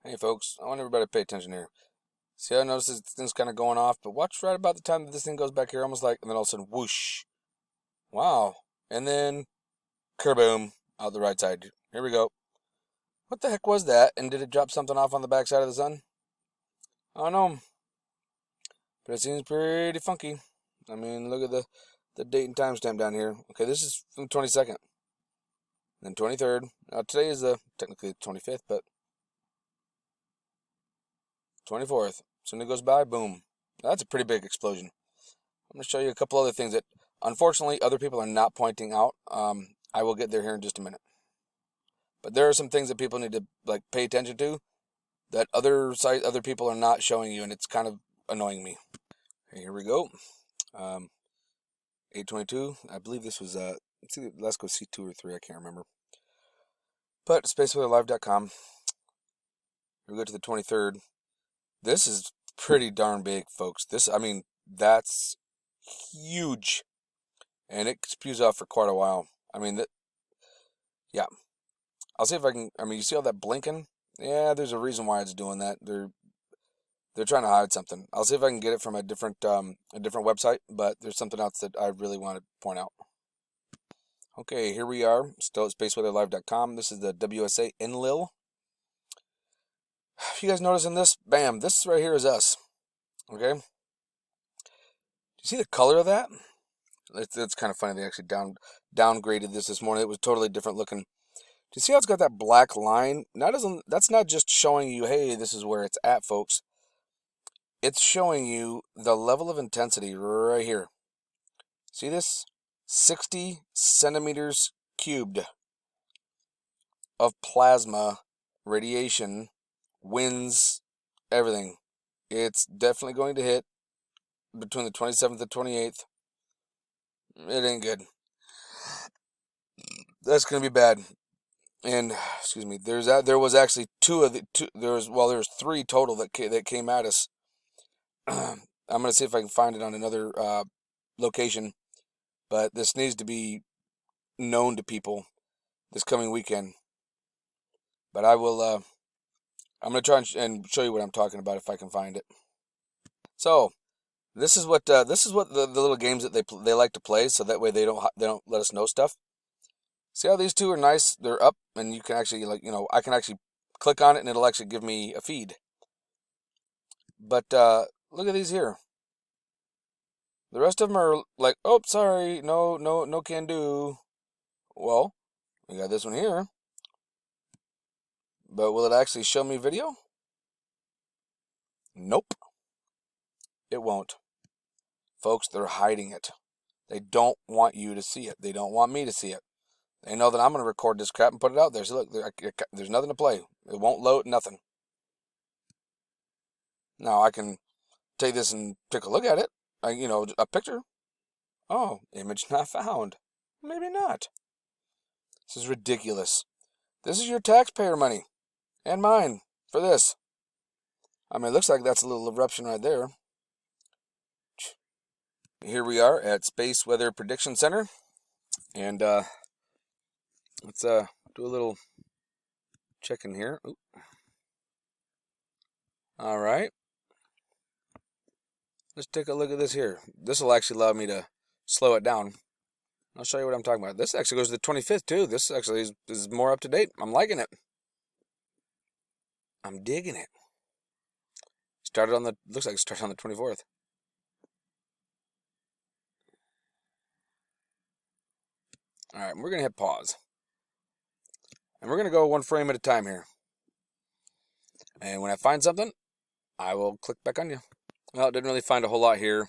Hey folks, I want everybody to pay attention here. See how I notice this thing's kind of going off, but watch right about the time that this thing goes back here, almost like, and then all of a sudden, whoosh. Wow. And then, kerboom, out the right side. Here we go. What the heck was that? And did it drop something off on the back side of the sun? I don't know. But it seems pretty funky. I mean, look at the date and timestamp down here. Okay, this is from the 22nd. Then 23rd. Now today is technically the 25th, but 24th. Soon it goes by, boom. That's a pretty big explosion. I'm going to show you a couple other things that, unfortunately, other people are not pointing out. I will get there here in just a minute. But there are some things that people need to pay attention to that other people are not showing you, and it's kind of annoying me. Okay, here we go. 822. I believe this was let's see, let's go see 2 or 3. I can't remember. But spaceweatherlive.com. We go to the 23rd. This is pretty darn big, folks. That's huge, and it spews out for quite a while. Yeah. I'll see if I can. You see all that blinking? Yeah, there's a reason why it's doing that. They're trying to hide something. I'll see if I can get it from a different website, but there's something else that I really want to point out. Okay, here we are, still at spaceweatherlive.com. This is the WSA Enlil. If you guys noticing this, bam, this right here is us. Okay? Do you see the color of that? It's kind of funny. They actually downgraded this morning. It was totally different looking. Do you see how it's got that black line? That's not just showing you, hey, this is where it's at, folks. It's showing you the level of intensity right here. See this? 60 centimeters cubed of plasma, radiation, winds, everything. It's definitely going to hit between the 27th and 28th. It ain't good. That's going to be bad. And excuse me, there was actually there was 3 total that came at us. I'm going to see if I can find it on another location, but this needs to be known to people this coming weekend. But I will I'm going to try and show you what I'm talking about if I can find it. So, this is what the little games that they like to play, so that way they don't let us know stuff. See how these two are nice? They're up, and you can actually I can actually click on it, and it'll actually give me a feed. But look at these here. The rest of them are like, oh, sorry, no can do. Well, we got this one here. But will it actually show me video? Nope. It won't. Folks, they're hiding it. They don't want you to see it. They don't want me to see it. They know that I'm going to record this crap and put it out there. So look, there's nothing to play. It won't load, nothing. Now I can take this and take a look at it. A picture. Oh, image not found. Maybe not. This is ridiculous. This is your taxpayer money and mine for this. It looks like that's a little eruption right there. Here we are at Space Weather Prediction Center, and let's do a little check-in here. Oop. All right. Let's take a look at this here. This will actually allow me to slow it down. I'll show you what I'm talking about. This actually goes to the 25th, too. This actually is more up to date. I'm liking it. I'm digging it. Looks like it started on the 24th. All right, we're going to hit pause. And we're going to go 1 frame at a time here. And when I find something, I will click back on you. Well, didn't really find a whole lot here.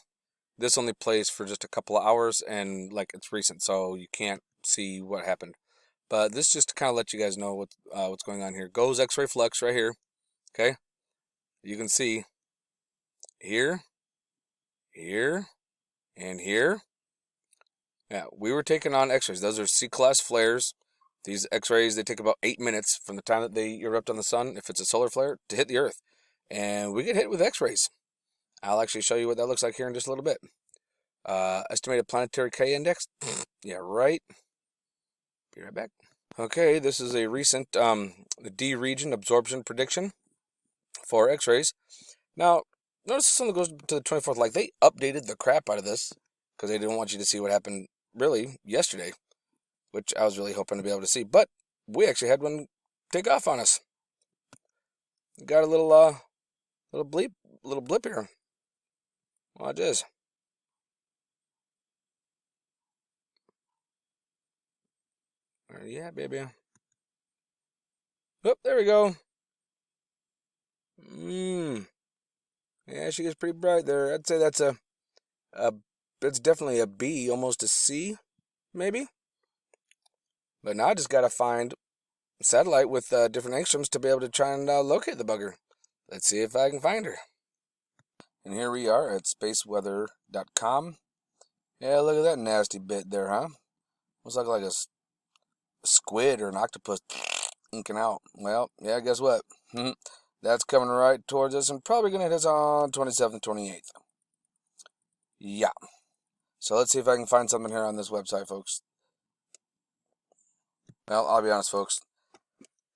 This only plays for just a couple of hours, and it's recent, so you can't see what happened. But this just to kind of let you guys know what's going on here. Goes X-ray flux right here. Okay, you can see here, here, and here. Yeah, we were taking on X-rays. Those are C-class flares. These X-rays, they take about 8 minutes from the time that they erupt on the sun, if it's a solar flare, to hit the Earth. And we get hit with X-rays. I'll actually show you what that looks like here in just a little bit. Estimated planetary K index. Yeah, right. Be right back. Okay, this is a recent the D region absorption prediction. for X-rays. Now, notice something goes to the 24th. Like, they updated the crap out of this because they didn't want you to see what happened really yesterday, which I was really hoping to be able to see. But we actually had one take off on us. Got a little blip here. Watch this. Yeah, baby. Oh, there we go. Yeah, she gets pretty bright there. I'd say that's it's definitely a B, almost a C, maybe. But now I just gotta find a satellite with different angstroms to be able to try and locate the bugger. Let's see if I can find her. And here we are at spaceweather.com. Yeah, look at that nasty bit there, huh? Looks like a squid or an octopus inking out. Well, yeah, guess what? That's coming right towards us and probably going to hit us on 27th, 28th. Yeah. So let's see if I can find something here on this website, folks. Well, I'll be honest, folks.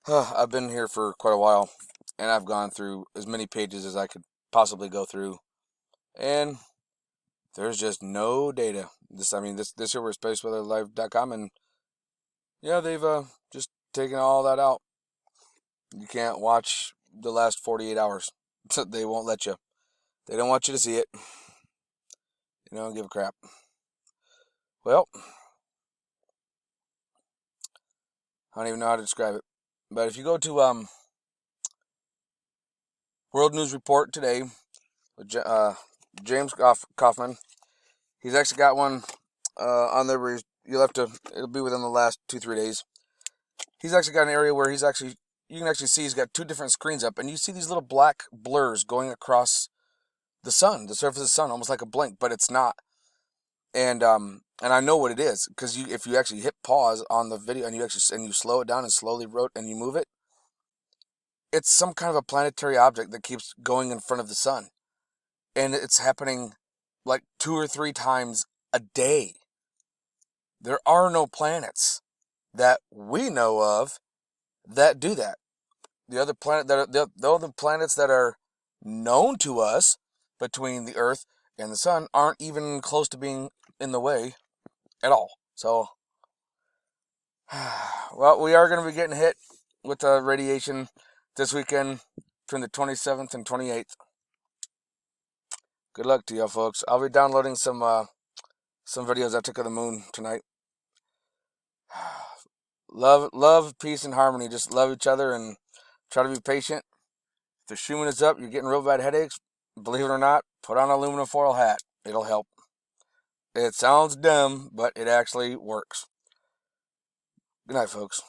I've been here for quite a while, and I've gone through as many pages as I could possibly go through, and there's just no data. This here we're spaceweatherlive.com, and yeah, they've just taken all that out. You can't watch the last 48 hours. They won't let you. They don't want you to see it. They don't give a crap. Well, I don't even know how to describe it. But if you go to World News Report today with James Kaufman, he's actually got one on there where it'll be within the last 2-3 days. He's actually got an area where you can actually see he's got two different screens up, and you see these little black blurs going across the sun, the surface of the sun, almost like a blink, but it's not. And I know what it is, because if you actually hit pause on the video and you slow it down and slowly and you move it, it's some kind of a planetary object that keeps going in front of the sun, and it's happening like 2 or 3 times a day. There are no planets that we know of that do that. The other planets that are known to us between the Earth and the sun aren't even close to being in the way at all. So, well, we are going to be getting hit with radiation this weekend between the 27th and 28th. Good luck to you, folks. I'll be downloading some videos I took of the moon tonight. Love, peace, and harmony. Just love each other and try to be patient. If the Schumann is up, you're getting real bad headaches, believe it or not, put on an aluminum foil hat. It'll help. It sounds dumb, but it actually works. Good night, folks.